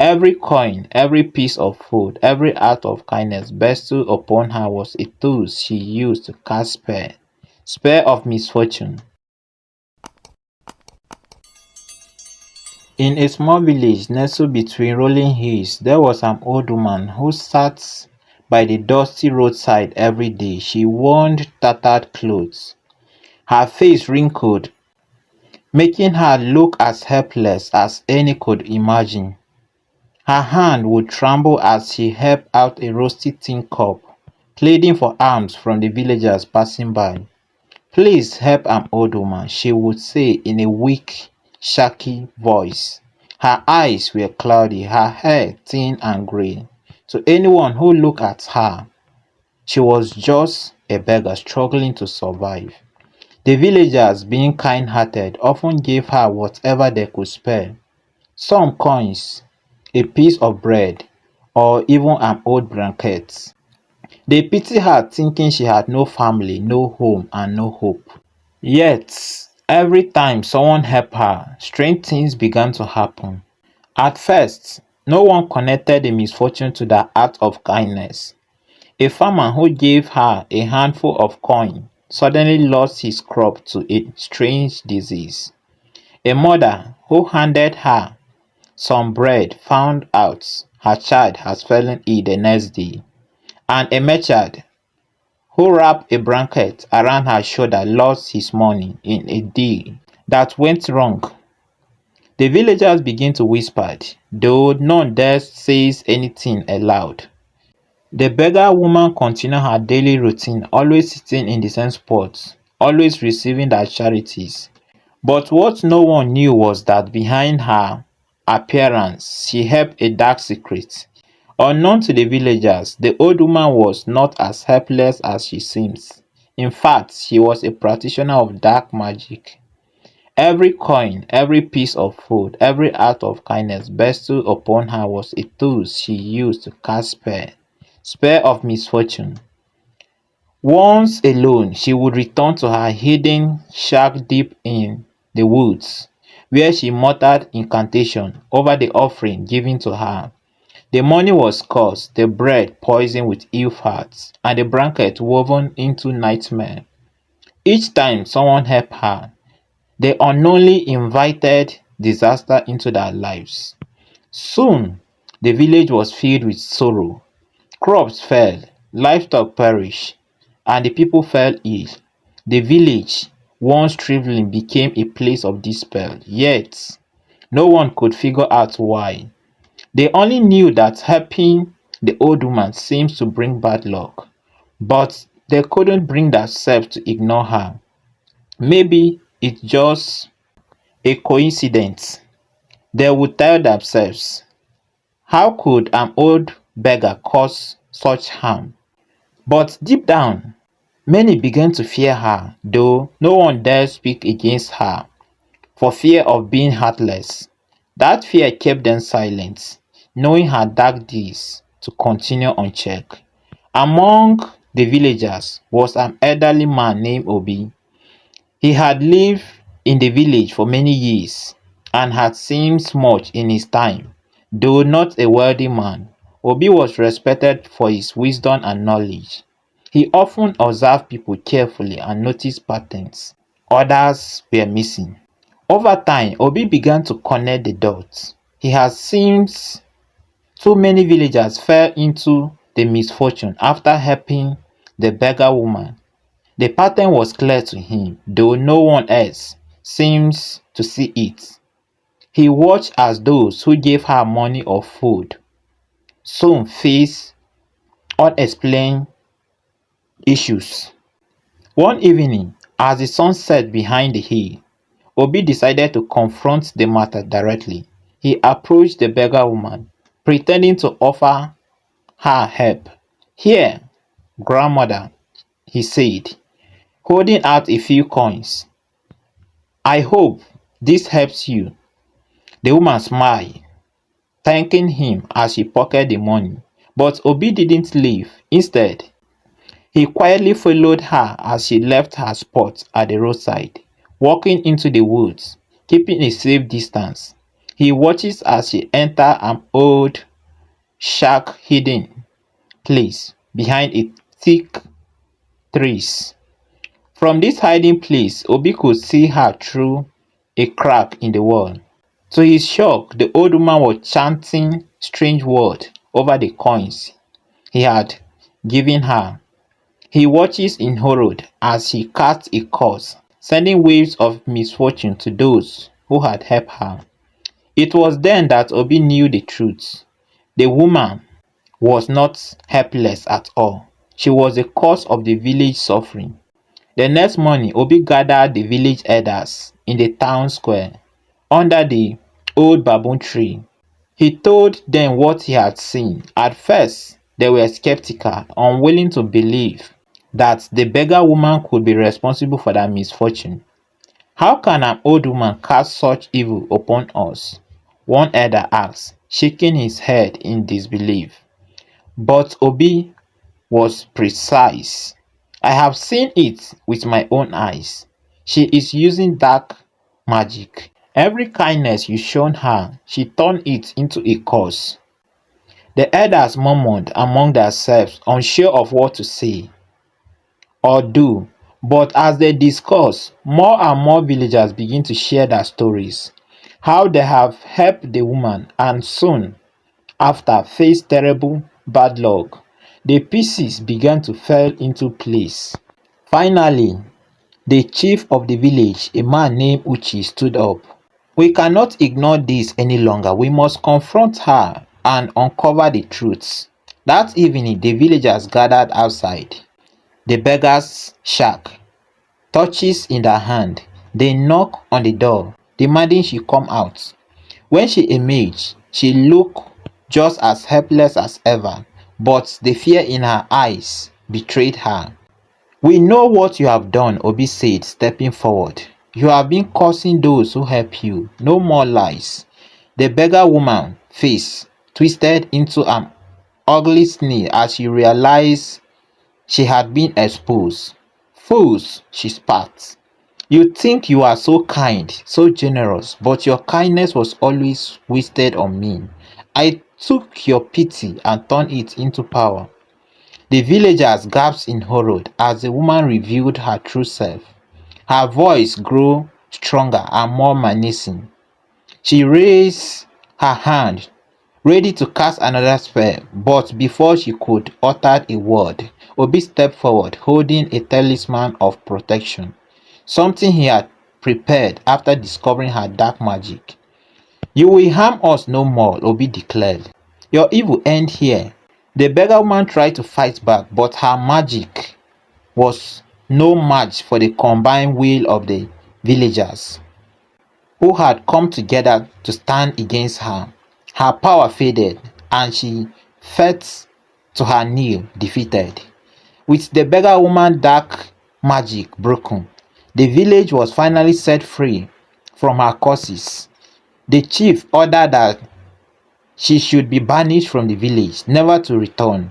Every coin, every piece of food, every act of kindness bestowed upon her was a tool she used to cast spare of misfortune. In a small village nestled between rolling hills, there was an old woman who sat by the dusty roadside every day. She wore tattered clothes, her face wrinkled, making her look as helpless as any could imagine. Her hand would tremble as she held out a rusty tin cup, pleading for alms from the villagers passing by. "Please help an old woman," she would say in a weak, shaky voice. Her eyes were cloudy, her hair thin and grey. To anyone who looked at her, she was just a beggar struggling to survive. The villagers, being kind-hearted, often gave her whatever they could spare. Some coins, a piece of bread, or even an old blanket. They pitied her, thinking she had no family, no home, and no hope. Yet, every time someone helped her, strange things began to happen. At first, no one connected the misfortune to the act of kindness. A farmer who gave her a handful of coin suddenly lost his crop to a strange disease. A mother who handed her some bread found out her child had fallen ill the next day, and a merchant who wrapped a blanket around her shoulder lost his money in a deal that went wrong. The villagers began to whisper, though none dared say anything aloud. The beggar woman continued her daily routine, always sitting in the same spot, always receiving their charities. But what no one knew was that behind her appearance, she held a dark secret. Unknown to the villagers, the old woman was not as helpless as she seems. In fact, she was a practitioner of dark magic. Every coin, every piece of food, every act of kindness bestowed upon her was a tool she used to cast spare of misfortune. Once alone, she would return to her hidden shack deep in the woods, where she muttered incantation over the offering given to her. The money was scarce, the bread poisoned with ill fats, and the blanket woven into nightmare. Each time someone helped her, they unknowingly invited disaster into their lives. Soon, the village was filled with sorrow. Crops fell, livestock perished, and the people fell ill. The village, once thriving, became a place of despair. Yet, no one could figure out why. They only knew that helping the old woman seems to bring bad luck, but they couldn't bring themselves to ignore her. Maybe it's just a coincidence. They would tell themselves. How could an old beggar cause such harm? But deep down, many began to fear her, though no one dared speak against her for fear of being heartless. That fear kept them silent, knowing her dark deeds to continue unchecked. Among the villagers was an elderly man named Obi. He had lived in the village for many years and had seen much in his time. Though not a wealthy man, Obi was respected for his wisdom and knowledge. He often observed people carefully and noticed patterns others were missing. Over time, Obi began to connect the dots. He had seen too many villagers fell into the misfortune after helping the beggar woman. The pattern was clear to him, though no one else seems to see it. He watched as those who gave her money or food soon faced unexplained issues. One evening, as the sun set behind the hill, Obi decided to confront the matter directly. He approached the beggar woman, pretending to offer her help. "Here, grandmother," he said, holding out a few coins. "I hope this helps you." The woman smiled, thanking him as she pocketed the money. But Obi didn't leave. Instead, he quietly followed her as she left her spot at the roadside, walking into the woods, keeping a safe distance. He watches as she enters an old shack hidden place behind a thick trees. From this hiding place, Obi could see her through a crack in the wall. To his shock, the old woman was chanting strange words over the coins he had given her. He watches in horror as she casts a curse, sending waves of misfortune to those who had helped her. It was then that Obi knew the truth. The woman was not helpless at all. She was the cause of the village suffering. The next morning, Obi gathered the village elders in the town square under the old baboon tree. He told them what he had seen. At first, they were skeptical, unwilling to believe that the beggar woman could be responsible for their misfortune. "How can an old woman cast such evil upon us?" one elder asked, shaking his head in disbelief. But Obi was precise. "I have seen it with my own eyes. She is using dark magic. Every kindness you shown her, she turned it into a curse." The elders murmured among themselves, unsure of what to say or do. But as they discussed, more and more villagers began to share their stories, how they have helped the woman and soon after faced terrible bad luck. The pieces began to fall into place. Finally, the chief of the village, a man named Uchi, stood up. "We cannot ignore this any longer. We must confront her and uncover the truth." That evening, the villagers gathered outside the beggar's shack, torches in their hand. They knocked on the door, demanding she come out. When she emerged, she looked just as helpless as ever, but the fear in her eyes betrayed her. "We know what you have done," Obi said, stepping forward. "You have been cursing those who help you. No more lies." The beggar woman's face twisted into an ugly sneer as she realized she had been exposed. "Fools," she spat. "You think you are so kind, so generous, but your kindness was always wasted on me. I took your pity and turned it into power." The villagers gasped in horror as the woman revealed her true self. Her voice grew stronger and more menacing. She raised her hand, ready to cast another spell, but before she could utter a word, Obi stepped forward, holding a talisman of protection, something he had prepared after discovering her dark magic. "You will harm us no more," Obi declared. "Your evil end here." The beggar woman tried to fight back, but her magic was no match for the combined will of the villagers, who had come together to stand against her. Her power faded, and she fell to her knee, defeated. With the beggar woman's dark magic broken, the village was finally set free from her curses. The chief ordered that she should be banished from the village, never to return.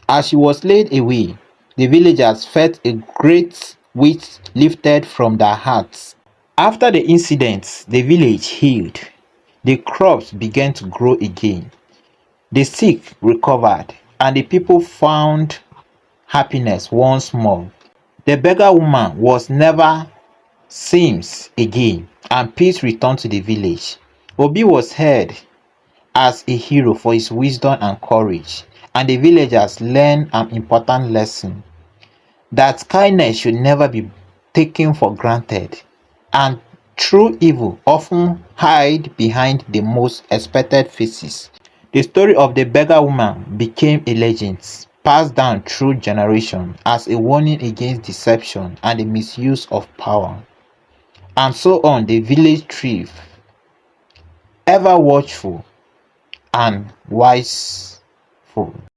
As she was laid away, the villagers felt a great weight lifted from their hearts. After the incident, the village healed. The crops began to grow again. The sick recovered, and the people found happiness once more. The beggar woman was never seen again, and peace returned to the village. Obi was hailed as a hero for his wisdom and courage, and the villagers learned an important lesson: that kindness should never be taken for granted, and true evil often hide behind the most expected faces. The story of the beggar woman became a legend, passed down through generations as a warning against deception and the misuse of power. And so on, the village thrived, ever watchful and wiseful.